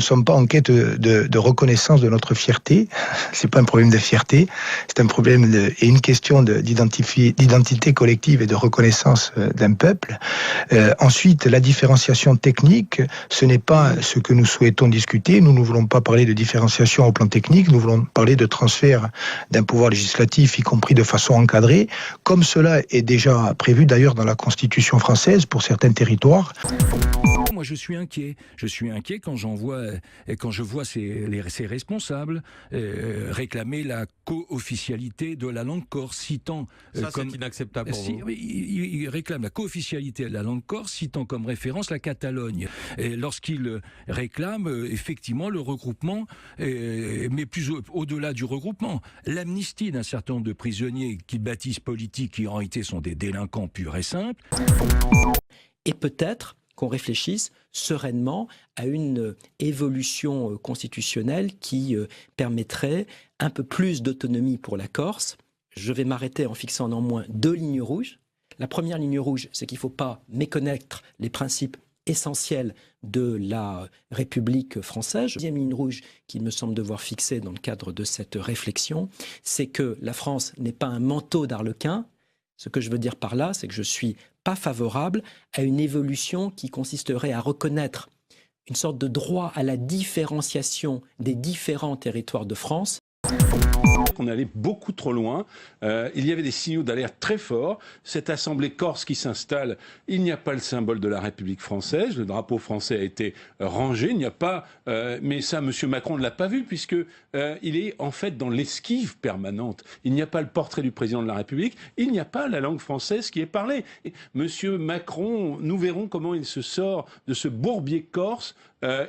sommes pas en quête de reconnaissance de notre fierté. C'est pas un problème de fierté, c'est un problème et une question d'identité collective et de reconnaissance d'un peuple. Ensuite, la différenciation technique, ce n'est pas ce que nous souhaitons discuter. Nous ne voulons pas parler de différenciation au plan technique, nous voulons parler de transfert d'un pouvoir législatif, y compris de façon encadrée, comme cela est déjà prévu d'ailleurs dans la Constitution française pour certains territoires. Moi, je suis inquiet. Je suis inquiet quand je vois ces responsables réclamer la co-officialité de la langue corse, citant... Ça, c'est inacceptable pour vous. Ils réclament la co-officialité de la langue corse, citant comme référence la Catalogne. Lorsqu'ils réclament, effectivement, le regroupement, mais plus au-delà du regroupement, l'amnistie d'un certain nombre de prisonniers qu'ils baptisent politiques, qui en réalité sont des délinquants purs et simples. Et peut-être qu'on réfléchisse sereinement à une évolution constitutionnelle qui permettrait un peu plus d'autonomie pour la Corse. Je vais m'arrêter en fixant néanmoins 2 lignes rouges. La première ligne rouge, c'est qu'il ne faut pas méconnaître les principes essentiels de la République française. La deuxième ligne rouge qu'il me semble devoir fixer dans le cadre de cette réflexion, c'est que la France n'est pas un manteau d'arlequin. Ce que je veux dire par là, c'est que je ne suis pas favorable à une évolution qui consisterait à reconnaître une sorte de droit à la différenciation des différents territoires de France. On allait beaucoup trop loin. Il y avait des signaux d'alerte très forts. Cette assemblée corse qui s'installe, il n'y a pas le symbole de la République française. Le drapeau français a été rangé. Il n'y a pas, mais ça, M. Macron ne l'a pas vu puisque il est en fait dans l'esquive permanente. Il n'y a pas le portrait du président de la République. Il n'y a pas la langue française qui est parlée. Et M. Macron, nous verrons comment il se sort de ce bourbier corse.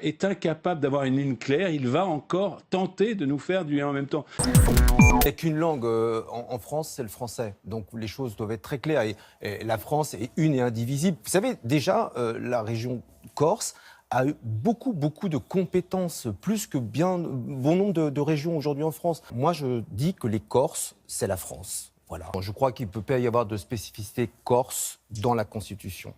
Est incapable d'avoir une ligne claire. Il va encore tenter de nous faire du et en même temps. Il n'y a qu'une langue en France, c'est le français. Donc les choses doivent être très claires. Et la France est une et indivisible. Vous savez, déjà, la région Corse a eu beaucoup de compétences, plus que bien bon nombre de régions aujourd'hui en France. Moi, je dis que les Corses, c'est la France. Voilà. Je crois qu'il ne peut pas y avoir de spécificité corse dans la Constitution.